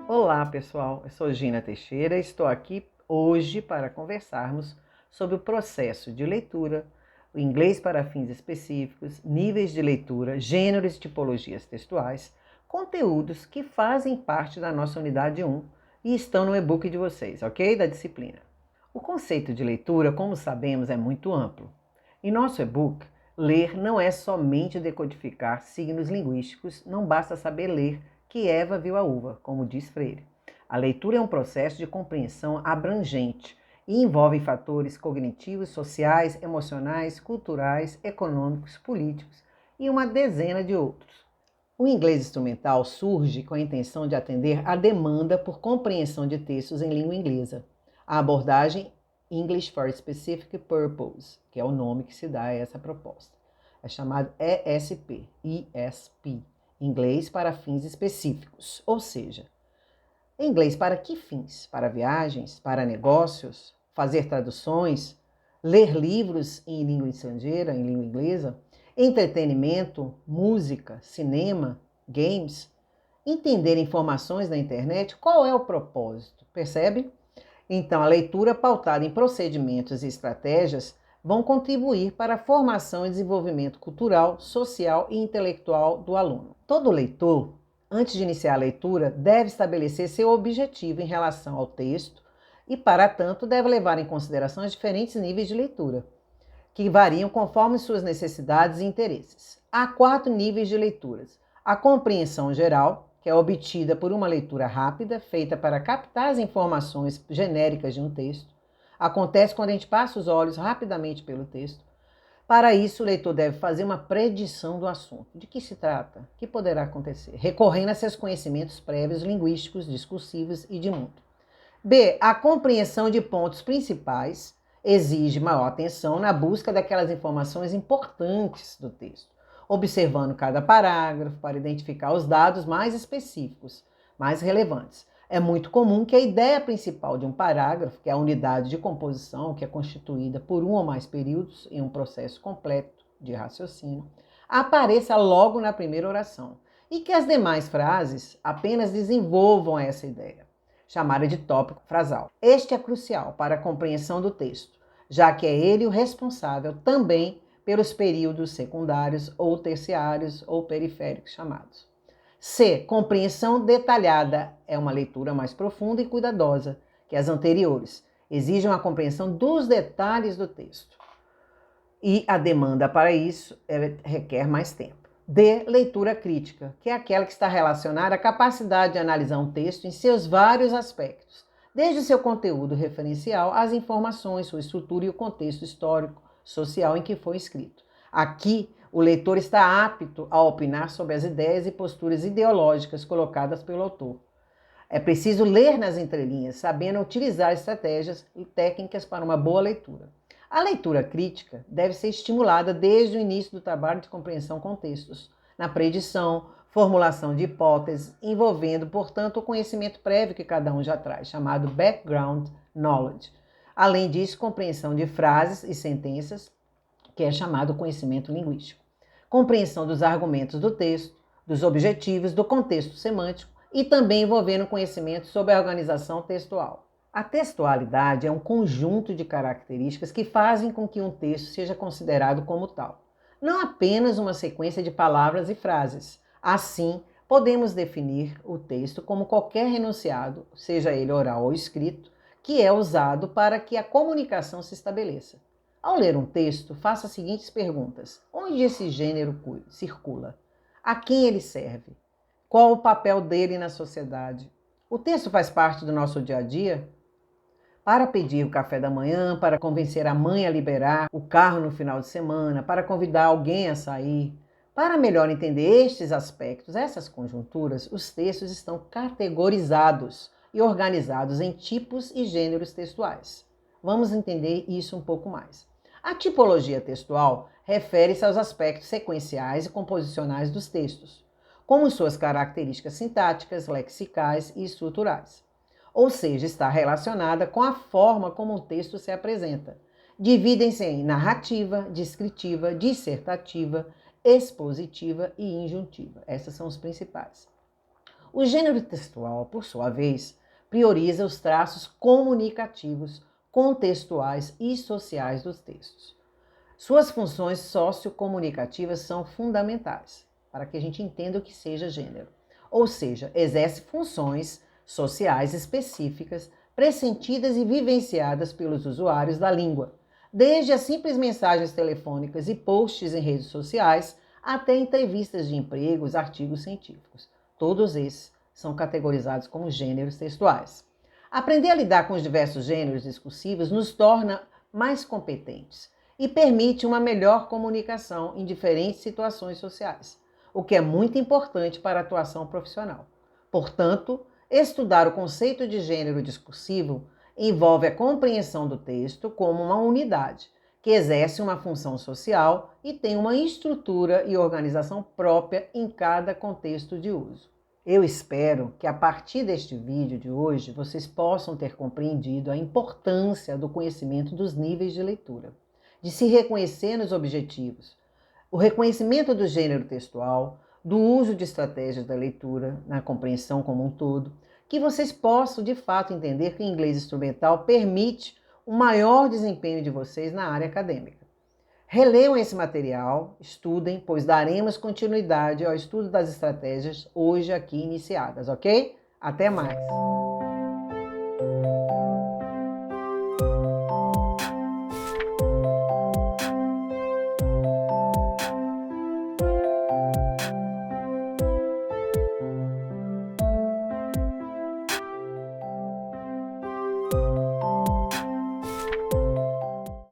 Olá, pessoal. Eu sou Gina Teixeira e estou aqui hoje para conversarmos sobre o processo de leitura, o inglês para fins específicos, níveis de leitura, gêneros e tipologias textuais, conteúdos que fazem parte da nossa unidade 1 e estão no e-book de vocês, ok? Da disciplina. O conceito de leitura, como sabemos, é muito amplo. Em nosso e-book, ler não é somente decodificar signos linguísticos, não basta saber ler que Eva viu a uva, como diz Freire. A leitura é um processo de compreensão abrangente e envolve fatores cognitivos, sociais, emocionais, culturais, econômicos, políticos e uma dezena de outros. O inglês instrumental surge com a intenção de atender à demanda por compreensão de textos em língua inglesa. A abordagem English for Specific Purpose, que é o nome que se dá a essa proposta. É chamado ESP, inglês para fins específicos, ou seja, inglês para que fins? Para viagens, para negócios, fazer traduções, ler livros em língua estrangeira, em língua inglesa, entretenimento, música, cinema, games, entender informações na internet. Qual é o propósito? Percebe? Então, a leitura pautada em procedimentos e estratégias vão contribuir para a formação e desenvolvimento cultural, social e intelectual do aluno. Todo leitor, antes de iniciar a leitura, deve estabelecer seu objetivo em relação ao texto e, para tanto, deve levar em consideração os diferentes níveis de leitura, que variam conforme suas necessidades e interesses. Há 4 níveis de leituras: a compreensão geral, que é obtida por uma leitura rápida, feita para captar as informações genéricas de um texto. Acontece quando a gente passa os olhos rapidamente pelo texto. Para isso, o leitor deve fazer uma predição do assunto. De que se trata? O que poderá acontecer? Recorrendo a seus conhecimentos prévios linguísticos, discursivos e de mundo. B. A compreensão de pontos principais exige maior atenção na busca daquelas informações importantes do texto, observando cada parágrafo para identificar os dados mais específicos, mais relevantes. É muito comum que a ideia principal de um parágrafo, que é a unidade de composição, que é constituída por um ou mais períodos em um processo completo de raciocínio, apareça logo na primeira oração, e que as demais frases apenas desenvolvam essa ideia, chamada de tópico frasal. Este é crucial para a compreensão do texto, já que é ele o responsável também pelos períodos secundários ou terciários ou periféricos chamados. C. Compreensão detalhada é uma leitura mais profunda e cuidadosa que as anteriores. Exige uma compreensão dos detalhes do texto. E a demanda para isso requer mais tempo. D. Leitura crítica, que é aquela que está relacionada à capacidade de analisar um texto em seus vários aspectos, desde seu conteúdo referencial às informações, sua estrutura e o contexto histórico, social em que foi escrito. Aqui, o leitor está apto a opinar sobre as ideias e posturas ideológicas colocadas pelo autor. É preciso ler nas entrelinhas, sabendo utilizar estratégias e técnicas para uma boa leitura. A leitura crítica deve ser estimulada desde o início do trabalho de compreensão com textos, na predição, formulação de hipóteses, envolvendo, portanto, o conhecimento prévio que cada um já traz, chamado background knowledge. Além disso, compreensão de frases e sentenças, que é chamado conhecimento linguístico. Compreensão dos argumentos do texto, dos objetivos, do contexto semântico e também envolvendo conhecimento sobre a organização textual. A textualidade é um conjunto de características que fazem com que um texto seja considerado como tal. Não apenas uma sequência de palavras e frases. Assim, podemos definir o texto como qualquer enunciado, seja ele oral ou escrito, que é usado para que a comunicação se estabeleça. Ao ler um texto, faça as seguintes perguntas: onde esse gênero circula? A quem ele serve? Qual o papel dele na sociedade? O texto faz parte do nosso dia a dia? Para pedir o café da manhã, para convencer a mãe a liberar o carro no final de semana, para convidar alguém a sair. Para melhor entender estes aspectos, essas conjunturas, os textos estão categorizados e organizados em tipos e gêneros textuais. Vamos entender isso um pouco mais. A tipologia textual refere-se aos aspectos sequenciais e composicionais dos textos, como suas características sintáticas, lexicais e estruturais. Ou seja, está relacionada com a forma como o texto se apresenta. Dividem-se em narrativa, descritiva, dissertativa, expositiva e injuntiva. Essas são os principais. O gênero textual, por sua vez, prioriza os traços comunicativos, contextuais e sociais dos textos. Suas funções sociocomunicativas são fundamentais para que a gente entenda o que seja gênero. Ou seja, exerce funções sociais específicas, pressentidas e vivenciadas pelos usuários da língua, desde as simples mensagens telefônicas e posts em redes sociais até entrevistas de empregos, artigos científicos. Todos esses são categorizados como gêneros textuais. Aprender a lidar com os diversos gêneros discursivos nos torna mais competentes e permite uma melhor comunicação em diferentes situações sociais, o que é muito importante para a atuação profissional. Portanto, estudar o conceito de gênero discursivo envolve a compreensão do texto como uma unidade, que exerce uma função social e tem uma estrutura e organização própria em cada contexto de uso. Eu espero que a partir deste vídeo de hoje vocês possam ter compreendido a importância do conhecimento dos níveis de leitura, de se reconhecer nos objetivos, o reconhecimento do gênero textual, do uso de estratégias da leitura, na compreensão como um todo, que vocês possam de fato entender que o inglês instrumental permite um maior desempenho de vocês na área acadêmica. Releiam esse material, estudem, pois daremos continuidade ao estudo das estratégias hoje aqui iniciadas, ok? Até mais!